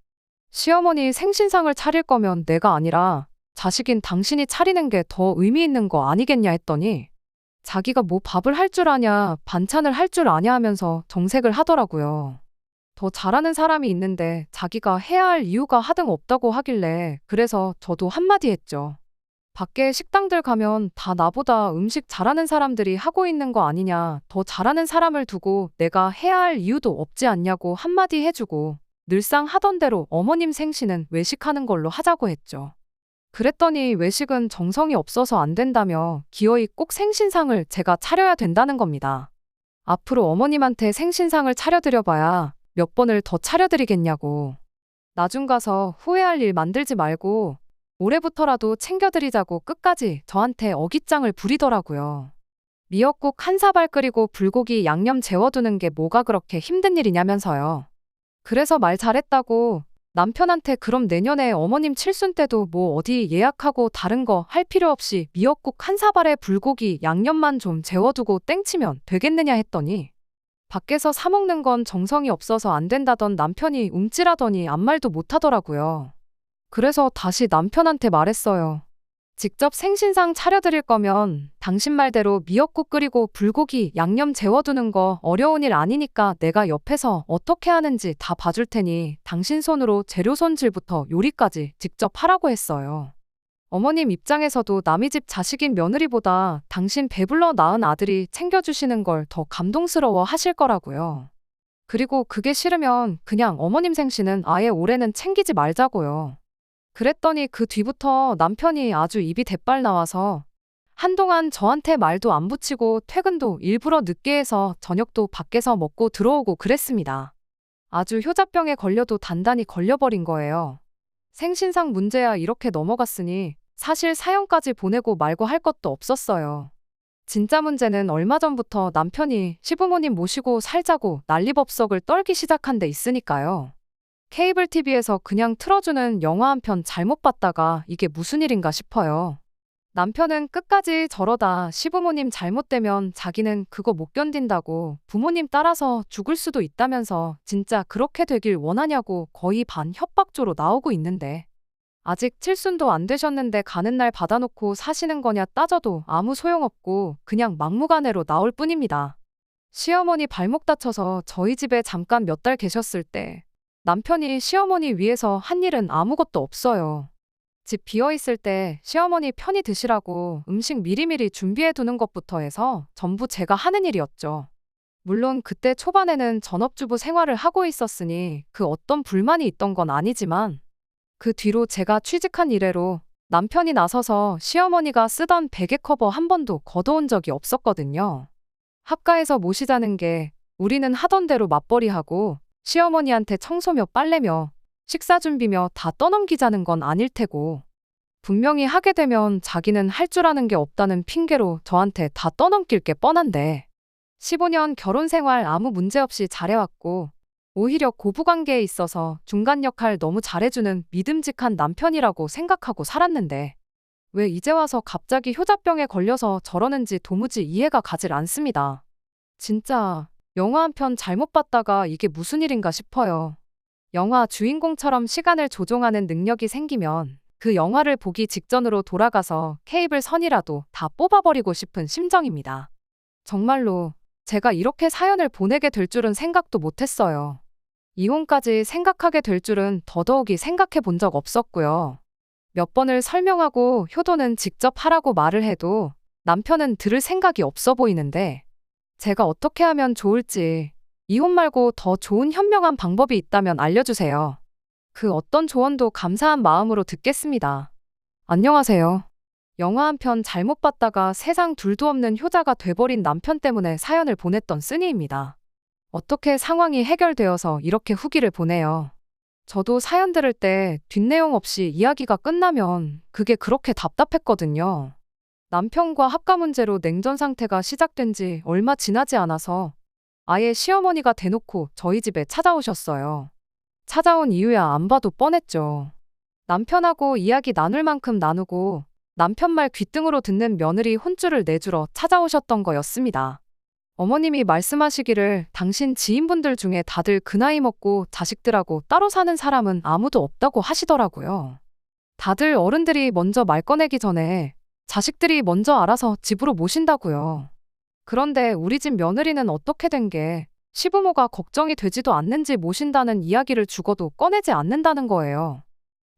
시어머니 생신상을 차릴 거면 내가 아니라 자식인 당신이 차리는 게 더 의미 있는 거 아니겠냐 했더니 자기가 뭐 밥을 할 줄 아냐, 반찬을 할 줄 아냐 하면서 정색을 하더라고요. 더 잘하는 사람이 있는데 자기가 해야 할 이유가 하등 없다고 하길래 그래서 저도 한마디 했죠. 밖에 식당들 가면 다 나보다 음식 잘하는 사람들이 하고 있는 거 아니냐, 더 잘하는 사람을 두고 내가 해야 할 이유도 없지 않냐고 한마디 해주고 늘상 하던 대로 어머님 생신은 외식하는 걸로 하자고 했죠. 그랬더니 외식은 정성이 없어서 안 된다며 기어이 꼭 생신상을 제가 차려야 된다는 겁니다. 앞으로 어머님한테 생신상을 차려드려봐야 몇 번을 더 차려드리겠냐고. 나중 가서 후회할 일 만들지 말고 올해부터라도 챙겨드리자고 끝까지 저한테 어깃장을 부리더라고요. 미역국 한 사발 끓이고 불고기 양념 재워두는 게 뭐가 그렇게 힘든 일이냐면서요. 그래서 말 잘했다고 남편한테 그럼 내년에 어머님 칠순 때도 뭐 어디 예약하고 다른 거 할 필요 없이 미역국 한 사발에 불고기 양념만 좀 재워두고 땡치면 되겠느냐 했더니 밖에서 사 먹는 건 정성이 없어서 안 된다던 남편이 움찔하더니 아무 말도 못 하더라고요. 그래서 다시 남편한테 말했어요. 직접 생신상 차려드릴 거면 당신 말대로 미역국 끓이고 불고기 양념 재워두는 거 어려운 일 아니니까 내가 옆에서 어떻게 하는지 다 봐줄 테니 당신 손으로 재료 손질부터 요리까지 직접 하라고 했어요. 어머님 입장에서도 남의 집 자식인 며느리보다 당신 배불러 낳은 아들이 챙겨주시는 걸 더 감동스러워 하실 거라고요. 그리고 그게 싫으면 그냥 어머님 생신은 아예 올해는 챙기지 말자고요. 그랬더니 그 뒤부터 남편이 아주 입이 대빨 나와서 한동안 저한테 말도 안 붙이고 퇴근도 일부러 늦게 해서 저녁도 밖에서 먹고 들어오고 그랬습니다. 아주 효자병에 걸려도 단단히 걸려버린 거예요. 생신상 문제야 이렇게 넘어갔으니 사실 사연까지 보내고 말고 할 것도 없었어요. 진짜 문제는 얼마 전부터 남편이 시부모님 모시고 살자고 난리법석을 떨기 시작한 데 있으니까요. 케이블 TV에서 그냥 틀어주는 영화 한 편 잘못 봤다가 이게 무슨 일인가 싶어요. 남편은 끝까지 저러다 시부모님 잘못되면 자기는 그거 못 견딘다고 부모님 따라서 죽을 수도 있다면서 진짜 그렇게 되길 원하냐고 거의 반 협박조로 나오고 있는데 아직 칠순도 안 되셨는데 가는 날 받아놓고 사시는 거냐 따져도 아무 소용없고 그냥 막무가내로 나올 뿐입니다. 시어머니 발목 다쳐서 저희 집에 잠깐 몇 달 계셨을 때 남편이 시어머니 위해서 한 일은 아무것도 없어요. 집 비어있을 때 시어머니 편히 드시라고 음식 미리미리 준비해두는 것부터 해서 전부 제가 하는 일이었죠. 물론 그때 초반에는 전업주부 생활을 하고 있었으니 그 어떤 불만이 있던 건 아니지만 그 뒤로 제가 취직한 이래로 남편이 나서서 시어머니가 쓰던 베개 커버 한 번도 걷어온 적이 없었거든요. 합가해서 모시자는 게 우리는 하던 대로 맞벌이하고 시어머니한테 청소며 빨래며 식사 준비며 다 떠넘기자는 건 아닐 테고 분명히 하게 되면 자기는 할 줄 아는 게 없다는 핑계로 저한테 다 떠넘길 게 뻔한데 15년 결혼 생활 아무 문제 없이 잘해왔고 오히려 고부관계에 있어서 중간 역할 너무 잘해주는 믿음직한 남편이라고 생각하고 살았는데 왜 이제 와서 갑자기 효자병에 걸려서 저러는지 도무지 이해가 가질 않습니다. 진짜 영화 한 편 잘못 봤다가 이게 무슨 일인가 싶어요. 영화 주인공처럼 시간을 조종하는 능력이 생기면 그 영화를 보기 직전으로 돌아가서 케이블 선이라도 다 뽑아버리고 싶은 심정입니다. 정말로 제가 이렇게 사연을 보내게 될 줄은 생각도 못했어요. 이혼까지 생각하게 될 줄은 더더욱이 생각해 본 적 없었고요. 몇 번을 설명하고 효도는 직접 하라고 말을 해도 남편은 들을 생각이 없어 보이는데 제가 어떻게 하면 좋을지, 이혼 말고 더 좋은 현명한 방법이 있다면 알려주세요. 그 어떤 조언도 감사한 마음으로 듣겠습니다. 안녕하세요. 영화 한 편 잘못 봤다가 세상 둘도 없는 효자가 돼버린 남편 때문에 사연을 보냈던 쓰니입니다. 어떻게 상황이 해결되어서 이렇게 후기를 보내요. 저도 사연 들을 때 뒷내용 없이 이야기가 끝나면 그게 그렇게 답답했거든요. 남편과 합가 문제로 냉전 상태가 시작된 지 얼마 지나지 않아서 아예 시어머니가 대놓고 저희 집에 찾아오셨어요. 찾아온 이유야 안 봐도 뻔했죠. 남편하고 이야기 나눌 만큼 나누고 남편 말 귓등으로 듣는 며느리 혼쭐을 내주러 찾아오셨던 거였습니다. 어머님이 말씀하시기를 당신 지인분들 중에 다들 그 나이 먹고 자식들하고 따로 사는 사람은 아무도 없다고 하시더라고요. 다들 어른들이 먼저 말 꺼내기 전에 자식들이 먼저 알아서 집으로 모신다고요. 그런데 우리 집 며느리는 어떻게 된 게 시부모가 걱정이 되지도 않는지 모신다는 이야기를 죽어도 꺼내지 않는다는 거예요.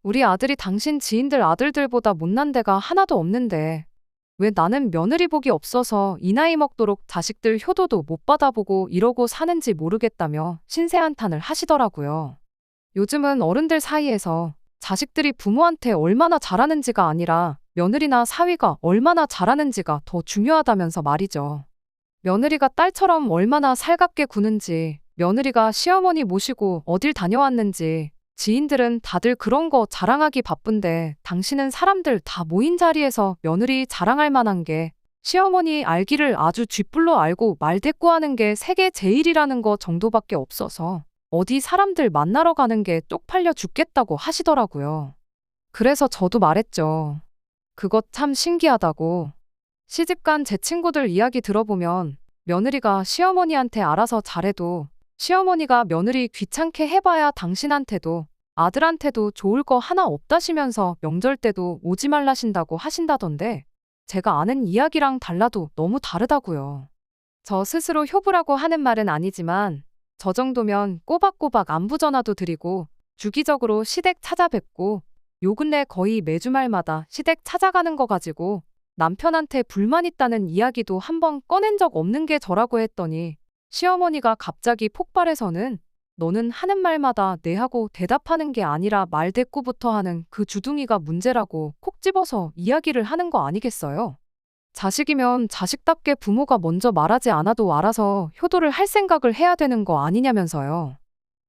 우리 아들이 당신 지인들 아들들보다 못난 데가 하나도 없는데 왜 나는 며느리 복이 없어서 이 나이 먹도록 자식들 효도도 못 받아보고 이러고 사는지 모르겠다며 신세한탄을 하시더라고요. 요즘은 어른들 사이에서 자식들이 부모한테 얼마나 잘하는지가 아니라 며느리나 사위가 얼마나 잘하는지가 더 중요하다면서 말이죠. 며느리가 딸처럼 얼마나 살갑게 구는지, 며느리가 시어머니 모시고 어딜 다녀왔는지, 지인들은 다들 그런 거 자랑하기 바쁜데 당신은 사람들 다 모인 자리에서 며느리 자랑할 만한 게 시어머니 알기를 아주 쥐뿔로 알고 말대꾸하는 게 세계 제일이라는 거 정도밖에 없어서 어디 사람들 만나러 가는 게 쪽팔려 죽겠다고 하시더라고요. 그래서 저도 말했죠. 그것 참 신기하다고. 시집간 제 친구들 이야기 들어보면 며느리가 시어머니한테 알아서 잘해도 시어머니가 며느리 귀찮게 해봐야 당신한테도 아들한테도 좋을 거 하나 없다시면서 명절 때도 오지 말라신다고 하신다던데 제가 아는 이야기랑 달라도 너무 다르다고요. 저 스스로 효부라고 하는 말은 아니지만 저 정도면 꼬박꼬박 안부 전화도 드리고 주기적으로 시댁 찾아뵙고 요 근래 거의 매주 말마다 시댁 찾아가는 거 가지고 남편한테 불만 있다는 이야기도 한번 꺼낸 적 없는 게 저라고 했더니 시어머니가 갑자기 폭발해서는 너는 하는 말마다 네 하고 대답하는 게 아니라 말대꾸부터 하는 그 주둥이가 문제라고 콕 집어서 이야기를 하는 거 아니겠어요? 자식이면 자식답게 부모가 먼저 말하지 않아도 알아서 효도를 할 생각을 해야 되는 거 아니냐면서요.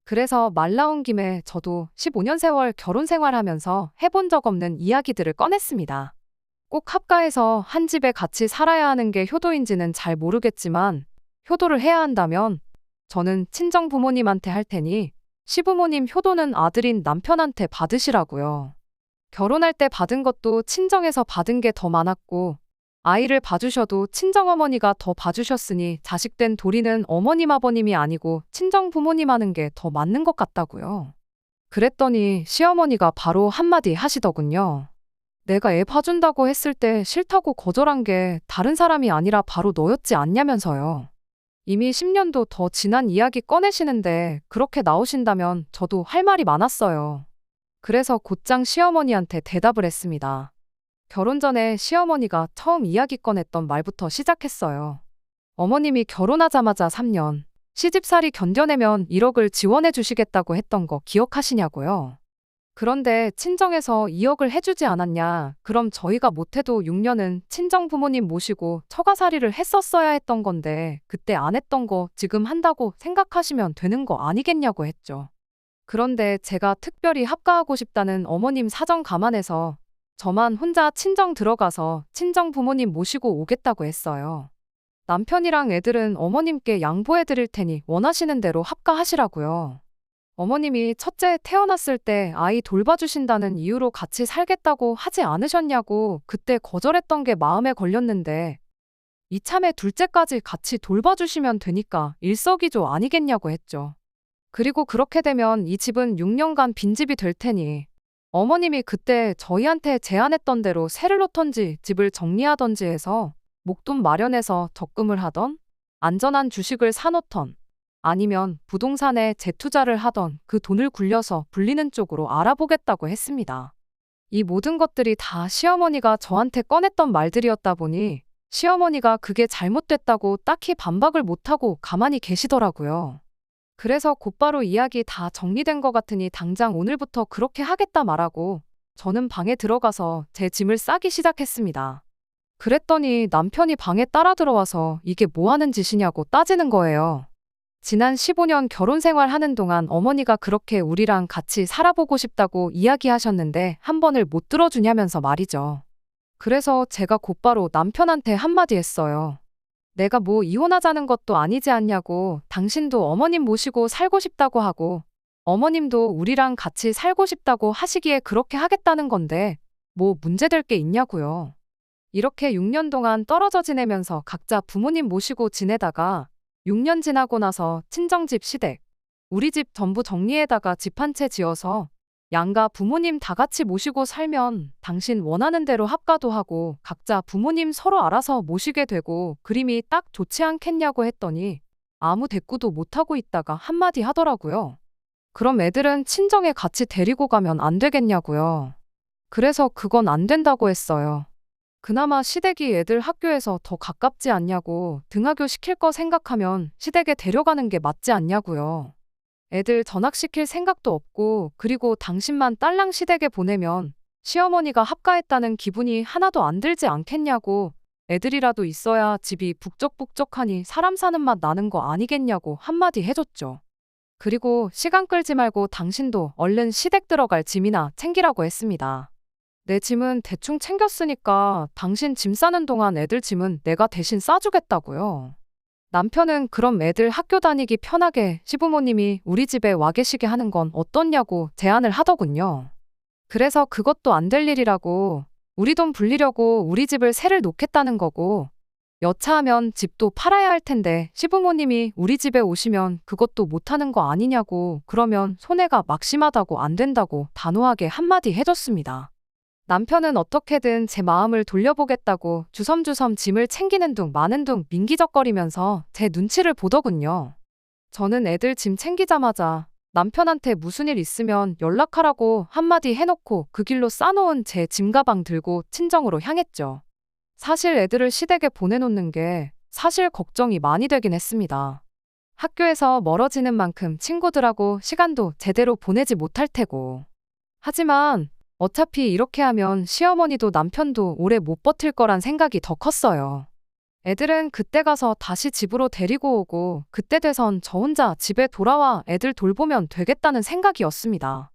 그래서 말 나온 김에 저도 15년 세월 결혼 생활하면서 해본 적 없는 이야기들을 꺼냈습니다. 꼭 합가해서 한 집에 같이 살아야 하는 게 효도인지는 잘 모르겠지만 효도를 해야 한다면 저는 친정 부모님한테 할 테니 시부모님 효도는 아들인 남편한테 받으시라고요. 결혼할 때 받은 것도 친정에서 받은 게 더 많았고 아이를 봐주셔도 친정어머니가 더 봐주셨으니 자식된 도리는 어머님 아버님이 아니고 친정 부모님 하는 게 더 맞는 것 같다고요. 그랬더니 시어머니가 바로 한마디 하시더군요. 내가 애 봐준다고 했을 때 싫다고 거절한 게 다른 사람이 아니라 바로 너였지 않냐면서요. 이미 10년도 더 지난 이야기 꺼내시는데 그렇게 나오신다면 저도 할 말이 많았어요. 그래서 곧장 시어머니한테 대답을 했습니다. 결혼 전에 시어머니가 처음 이야기 꺼냈던 말부터 시작했어요. 어머님이 결혼하자마자 3년 시집살이 견뎌내면 1억을 지원해 주시겠다고 했던 거 기억하시냐고요. 그런데 친정에서 2억을 해주지 않았냐. 그럼 저희가 못해도 6년은 친정 부모님 모시고 처가살이를 했었어야 했던 건데 그때 안 했던 거 지금 한다고 생각하시면 되는 거 아니겠냐고 했죠. 그런데 제가 특별히 합가하고 싶다는 어머님 사정 감안해서 저만 혼자 친정 들어가서 친정 부모님 모시고 오겠다고 했어요. 남편이랑 애들은 어머님께 양보해 드릴 테니 원하시는 대로 합가하시라고요. 어머님이 첫째 태어났을 때 아이 돌봐주신다는 이유로 같이 살겠다고 하지 않으셨냐고 그때 거절했던 게 마음에 걸렸는데 이참에 둘째까지 같이 돌봐주시면 되니까 일석이조 아니겠냐고 했죠. 그리고 그렇게 되면 이 집은 6년간 빈집이 될 테니 어머님이 그때 저희한테 제안했던 대로 세를 놓던지 집을 정리하던지 해서 목돈 마련해서 적금을 하던 안전한 주식을 사놓던 아니면 부동산에 재투자를 하던 그 돈을 굴려서 불리는 쪽으로 알아보겠다고 했습니다. 이 모든 것들이 다 시어머니가 저한테 꺼냈던 말들이었다 보니 시어머니가 그게 잘못됐다고 딱히 반박을 못하고 가만히 계시더라고요. 그래서 곧바로 이야기 다 정리된 것 같으니 당장 오늘부터 그렇게 하겠다 말하고 저는 방에 들어가서 제 짐을 싸기 시작했습니다. 그랬더니 남편이 방에 따라 들어와서 이게 뭐 하는 짓이냐고 따지는 거예요. 지난 15년 결혼 생활 하는 동안 어머니가 그렇게 우리랑 같이 살아보고 싶다고 이야기하셨는데 한 번을 못 들어주냐면서 말이죠. 그래서 제가 곧바로 남편한테 한마디 했어요. 내가 뭐 이혼하자는 것도 아니지 않냐고, 당신도 어머님 모시고 살고 싶다고 하고 어머님도 우리랑 같이 살고 싶다고 하시기에 그렇게 하겠다는 건데 뭐 문제될 게 있냐고요. 이렇게 6년 동안 떨어져 지내면서 각자 부모님 모시고 지내다가 6년 지나고 나서 친정집 시댁, 우리 집 전부 정리에다가 집 한 채 지어서 양가 부모님 다 같이 모시고 살면 당신 원하는 대로 합가도 하고 각자 부모님 서로 알아서 모시게 되고 그림이 딱 좋지 않겠냐고 했더니 아무 대꾸도 못하고 있다가 한마디 하더라고요. 그럼 애들은 친정에 같이 데리고 가면 안 되겠냐고요. 그래서 그건 안 된다고 했어요. 그나마 시댁이 애들 학교에서 더 가깝지 않냐고, 등하교 시킬 거 생각하면 시댁에 데려가는 게 맞지 않냐고요. 애들 전학시킬 생각도 없고 그리고 당신만 딸랑 시댁에 보내면 시어머니가 합가했다는 기분이 하나도 안 들지 않겠냐고, 애들이라도 있어야 집이 북적북적하니 사람 사는 맛 나는 거 아니겠냐고 한마디 해줬죠. 그리고 시간 끌지 말고 당신도 얼른 시댁 들어갈 짐이나 챙기라고 했습니다. 내 짐은 대충 챙겼으니까 당신 짐 싸는 동안 애들 짐은 내가 대신 싸주겠다고요. 남편은 그럼 애들 학교 다니기 편하게 시부모님이 우리 집에 와 계시게 하는 건 어떻냐고 제안을 하더군요. 그래서 그것도 안 될 일이라고, 우리 돈 불리려고 우리 집을 세를 놓겠다는 거고, 여차하면 집도 팔아야 할 텐데 시부모님이 우리 집에 오시면 그것도 못하는 거 아니냐고, 그러면 손해가 막심하다고 안 된다고 단호하게 한마디 해줬습니다. 남편은 어떻게든 제 마음을 돌려보겠다고 주섬주섬 짐을 챙기는 둥 마는 둥 민기적거리면서 제 눈치를 보더군요. 저는 애들 짐 챙기자마자 남편한테 무슨 일 있으면 연락하라고 한마디 해놓고 그 길로 싸놓은 제 짐가방 들고 친정으로 향했죠. 사실 애들을 시댁에 보내놓는 게 사실 걱정이 많이 되긴 했습니다. 학교에서 멀어지는 만큼 친구들하고 시간도 제대로 보내지 못할 테고. 하지만 어차피 이렇게 하면 시어머니도 남편도 오래 못 버틸 거란 생각이 더 컸어요. 애들은 그때 가서 다시 집으로 데리고 오고 그때 돼선 저 혼자 집에 돌아와 애들 돌보면 되겠다는 생각이었습니다.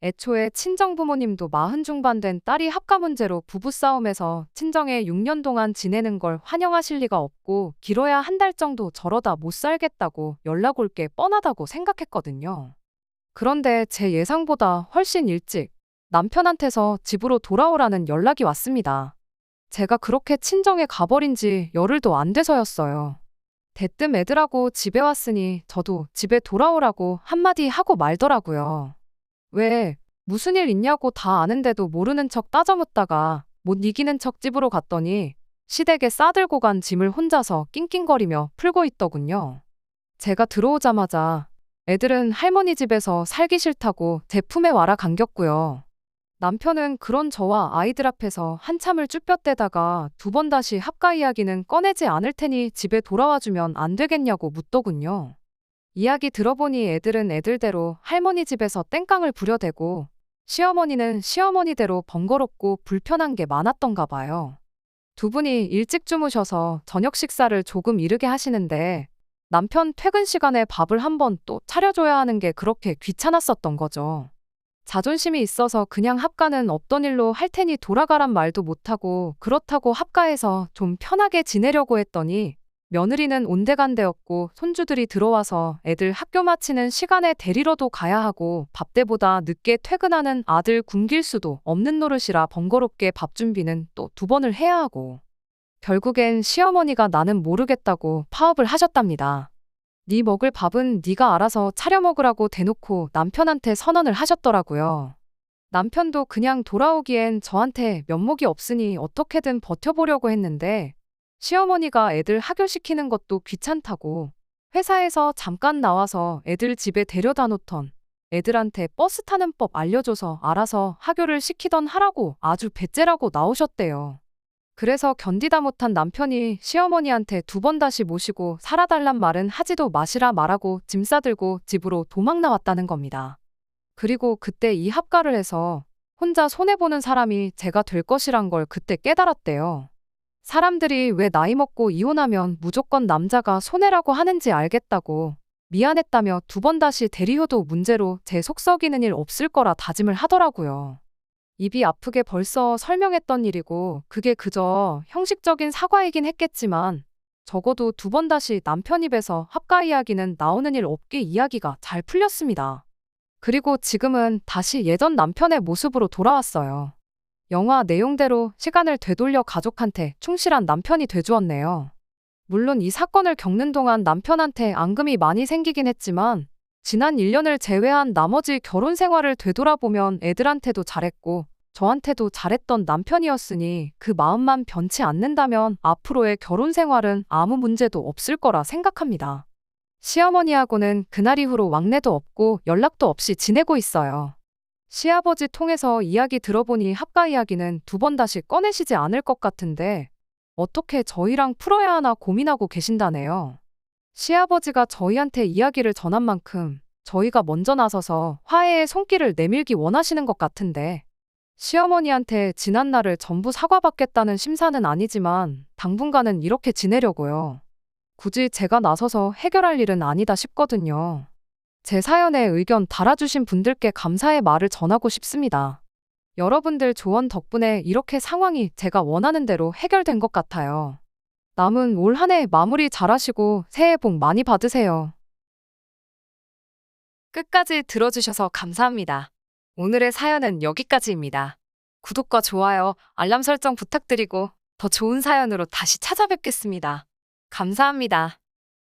애초에 친정부모님도 40 중반 된 딸이 합가 문제로 부부싸움에서 친정에 6년 동안 지내는 걸 환영하실 리가 없고 길어야 한 달 정도 저러다 못 살겠다고 연락 올 게 뻔하다고 생각했거든요. 그런데 제 예상보다 훨씬 일찍 남편한테서 집으로 돌아오라는 연락이 왔습니다. 제가 그렇게 친정에 가버린 지 열흘도 안 돼서였어요. 대뜸 애들하고 집에 왔으니 저도 집에 돌아오라고 한마디 하고 말더라고요. 왜, 무슨 일 있냐고 다 아는데도 모르는 척 따져묻다가 못 이기는 척 집으로 갔더니 시댁에 싸들고 간 짐을 혼자서 낑낑거리며 풀고 있더군요. 제가 들어오자마자 애들은 할머니 집에서 살기 싫다고 제 품에 와라 감겼고요. 남편은 그런 저와 아이들 앞에서 한참을 쭈뼛대다가 2번 다시 합가 이야기는 꺼내지 않을 테니 집에 돌아와주면 안 되겠냐고 묻더군요. 이야기 들어보니 애들은 애들대로 할머니 집에서 땡깡을 부려대고 시어머니는 시어머니대로 번거롭고 불편한 게 많았던가 봐요. 2분이 일찍 주무셔서 저녁 식사를 조금 이르게 하시는데 남편 퇴근 시간에 밥을 한 번 또 차려줘야 하는 게 그렇게 귀찮았었던 거죠. 자존심이 있어서 그냥 합가는 없던 일로 할 테니 돌아가란 말도 못하고 그렇다고 합가해서 좀 편하게 지내려고 했더니 며느리는 온데간데였고 손주들이 들어와서 애들 학교 마치는 시간에 데리러도 가야 하고 밥때보다 늦게 퇴근하는 아들 굶길 수도 없는 노릇이라 번거롭게 밥 준비는 또 2번을 해야 하고 결국엔 시어머니가 나는 모르겠다고 파업을 하셨답니다. 네 먹을 밥은 네가 알아서 차려 먹으라고 대놓고 남편한테 선언을 하셨더라고요. 남편도 그냥 돌아오기엔 저한테 면목이 없으니 어떻게든 버텨보려고 했는데 시어머니가 애들 하교시키는 것도 귀찮다고 회사에서 잠깐 나와서 애들 집에 데려다 놓던 애들한테 버스 타는 법 알려줘서 알아서 하교를 시키던 하라고 아주 배째라고 나오셨대요. 그래서 견디다 못한 남편이 시어머니한테 2번 다시 모시고 살아달란 말은 하지도 마시라 말하고 짐 싸들고 집으로 도망 나왔다는 겁니다. 그리고 그때 이 합가를 해서 혼자 손해보는 사람이 제가 될 것이란 걸 그때 깨달았대요. 사람들이 왜 나이 먹고 이혼하면 무조건 남자가 손해라고 하는지 알겠다고 미안했다며 2번 다시 대리효도 문제로 제 속 썩이는 일 없을 거라 다짐을 하더라고요. 입이 아프게 벌써 설명했던 일이고 그게 그저 형식적인 사과이긴 했겠지만 적어도 2번 다시 남편 입에서 합가 이야기는 나오는 일 없게 이야기가 잘 풀렸습니다. 그리고 지금은 다시 예전 남편의 모습으로 돌아왔어요. 영화 내용대로 시간을 되돌려 가족한테 충실한 남편이 돼주었네요. 물론 이 사건을 겪는 동안 남편한테 앙금이 많이 생기긴 했지만 지난 1년을 제외한 나머지 결혼 생활을 되돌아보면 애들한테도 잘했고 저한테도 잘했던 남편이었으니 그 마음만 변치 않는다면 앞으로의 결혼 생활은 아무 문제도 없을 거라 생각합니다. 시어머니하고는 그날 이후로 왕래도 없고 연락도 없이 지내고 있어요. 시아버지 통해서 이야기 들어보니 합가 이야기는 2번 다시 꺼내시지 않을 것 같은데 어떻게 저희랑 풀어야 하나 고민하고 계신다네요. 시아버지가 저희한테 이야기를 전한 만큼 저희가 먼저 나서서 화해의 손길을 내밀기 원하시는 것 같은데 시어머니한테 지난 날을 전부 사과받겠다는 심사는 아니지만 당분간은 이렇게 지내려고요. 굳이 제가 나서서 해결할 일은 아니다 싶거든요. 제 사연에 의견 달아주신 분들께 감사의 말을 전하고 싶습니다. 여러분들 조언 덕분에 이렇게 상황이 제가 원하는 대로 해결된 것 같아요. 남은 올 한 해 마무리 잘하시고 새해 복 많이 받으세요. 끝까지 들어주셔서 감사합니다. 오늘의 사연은 여기까지입니다. 구독과 좋아요, 알람 설정 부탁드리고 더 좋은 사연으로 다시 찾아뵙겠습니다. 감사합니다.